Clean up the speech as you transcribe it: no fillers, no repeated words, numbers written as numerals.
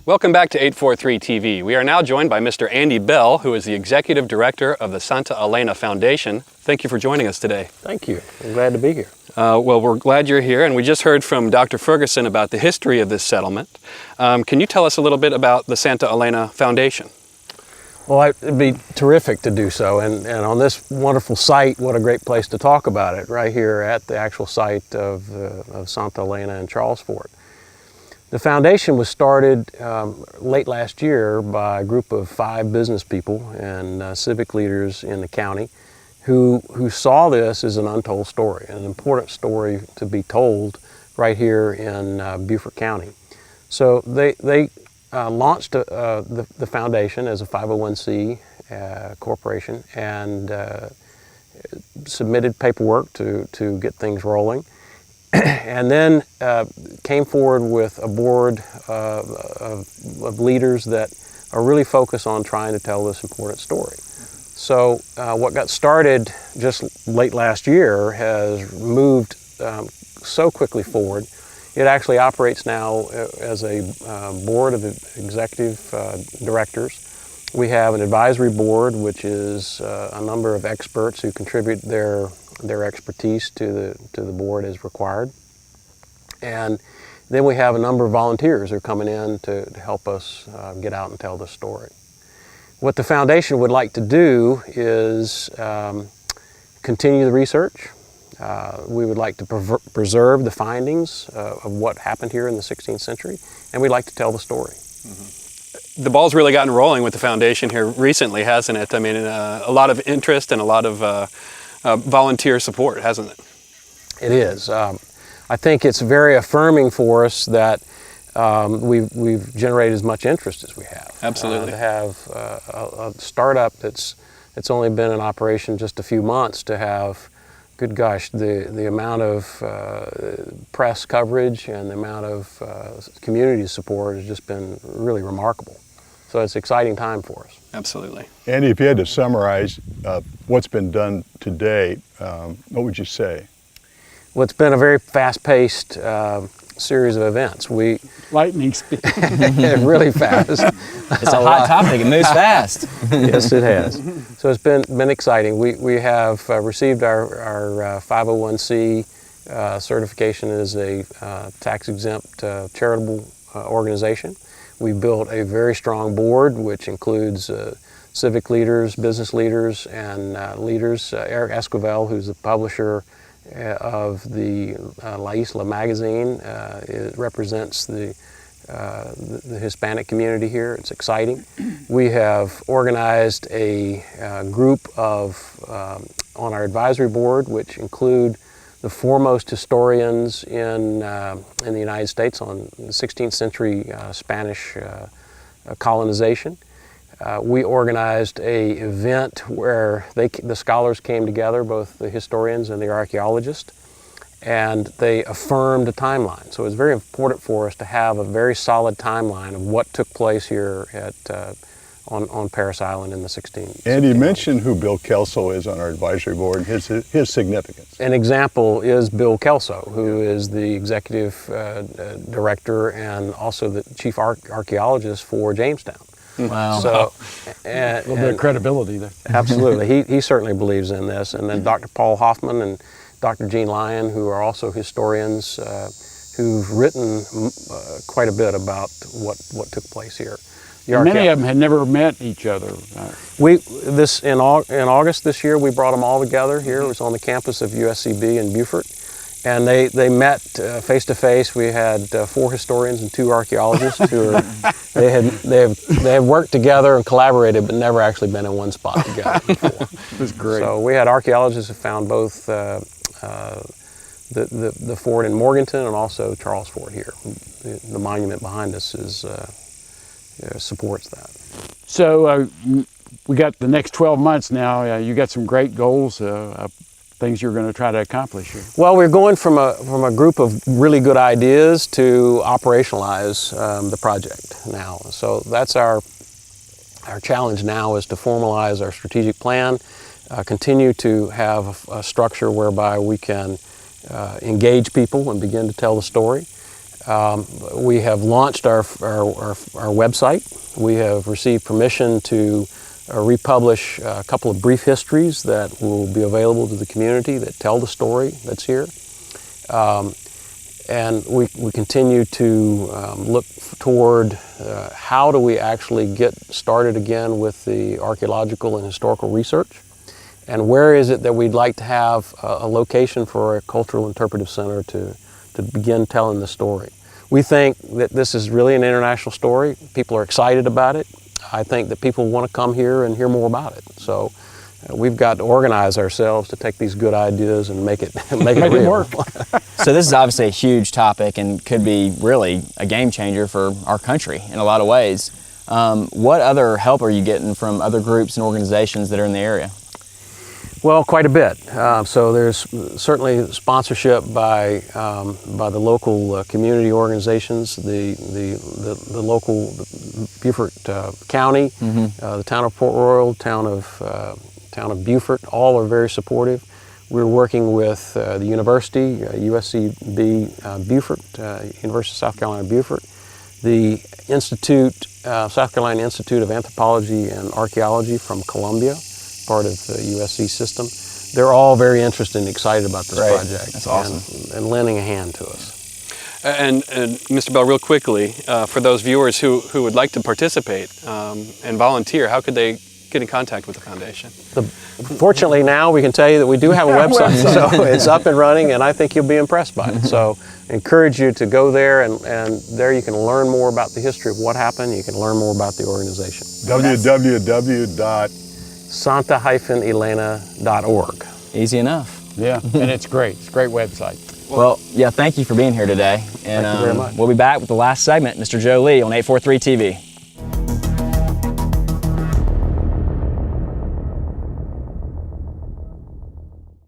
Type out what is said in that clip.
Welcome back to 843 TV. We are now joined by Mr. Andy Beall, who is the Executive Director of the Santa Elena Foundation. Thank you for joining us today. Thank you. I'm glad to be here. Well, we're glad you're here, and we just heard from Dr. Ferguson about the history of this settlement. Can you tell us a little bit about the Santa Elena Foundation? Well, it'd be terrific to do so, and on this wonderful site, what a great place to talk about it, right here at the actual site of Santa Elena in Charles Fort. The foundation was started late last year by a group of 5 business people and civic leaders in the county who saw this as an untold story, an important story to be told right here in Beaufort County. So they launched the foundation as a 501c corporation and submitted paperwork to get things rolling. And then came forward with a board of leaders that are really focused on trying to tell this important story. So what got started just late last year has moved so quickly forward. It actually operates now as a board of executive directors. We have an advisory board, which is a number of experts who contribute their expertise to the board as required. And then we have a number of volunteers who are coming in to help us get out and tell the story. What the foundation would like to do is continue the research. We would like to preserve the findings of what happened here in the 16th century, and we'd like to tell the story. Mm-hmm. The ball's really gotten rolling with the foundation here recently, hasn't it? I mean, a lot of interest and a lot of volunteer support, hasn't it? It is. I think it's very affirming for us that we've generated as much interest as we have. Absolutely. To have a startup that's only been in operation just a few months, to have, good gosh, the amount of press coverage and the amount of community support has just been really remarkable. So it's an exciting time for us. Absolutely. Andy, if you had to summarize what's been done to date, what would you say? Well, it's been a very fast-paced series of events. Lightning speed. Really fast. It's a hot topic. It moves fast. Yes, it has. So it's been exciting. We have received our 501c certification as a tax-exempt charitable organization. We built a very strong board, which includes civic leaders, business leaders, and leaders. Eric Esquivel, who's the publisher of the La Isla magazine, it represents the Hispanic community here. It's exciting. We have organized a group of on our advisory board, which include the foremost historians in the United States on the 16th century Spanish colonization. We organized an event where the scholars came together, both the historians and the archaeologists, and they affirmed a timeline. So it's very important for us to have a very solid timeline of what took place here on Parris Island in the 16th. And you mentioned who Bill Kelso is on our advisory board and his significance. An example is Bill Kelso, who is the executive director and also the chief archaeologist for Jamestown. Wow. So, A little bit of credibility there. Absolutely. He certainly believes in this. And then Dr. Paul Hoffman and Dr. Gene Lyon, who are also historians who've written quite a bit about what took place here. Many of them had never met each other. In August this year, we brought them all together here. It was on the campus of USCB in Beaufort. And they met face to face. We had 4 historians and 2 archaeologists who they have worked together and collaborated, but never actually been in one spot together before. It was great. So we had archaeologists who found both the fort in Morganton and also Charles Fort here. The monument behind us supports that. So we got the next 12 months now. You got some great goals. Things you're going to try to accomplish here? Well, we're going from a group of really good ideas to operationalize the project now. So that's our challenge now, is to formalize our strategic plan, continue to have a structure whereby we can engage people and begin to tell the story, We have launched our website. We have received permission to republish a couple of brief histories that will be available to the community that tell the story that's here. And we continue to look toward how do we actually get started again with the archaeological and historical research, and where is it that we'd like to have a location for a cultural interpretive center to begin telling the story. We think that this is really an international story. People are excited about it. I think that people want to come here and hear more about it. So we've got to organize ourselves to take these good ideas and make it real. work. So this is obviously a huge topic and could be really a game changer for our country in a lot of ways. What other help are you getting from other groups and organizations that are in the area? Well, quite a bit. So there's certainly sponsorship by the local community organizations, the local Beaufort County, the town of Port Royal, town of Beaufort. All are very supportive. We're working with the university, USCB Beaufort, University of South Carolina Beaufort, the Institute, South Carolina Institute of Anthropology and Archaeology from Columbia, part of the USC system. They're all very interested and excited about this project. That's awesome. And lending a hand to us. And Mr. Beall, real quickly, for those viewers who would like to participate and volunteer, how could they get in contact with the foundation? Fortunately now we can tell you that we do have a website, so it's up and running, and I think you'll be impressed by it. So I encourage you to go there, and there you can learn more about the history of what happened. You can learn more about the organization. www.santa-elena.org. Easy enough. Yeah, and it's great. It's a great website. Well, yeah, thank you for being here today. And Thank you very much. We'll be back with the last segment, Mr. Joe Lee on 843 TV.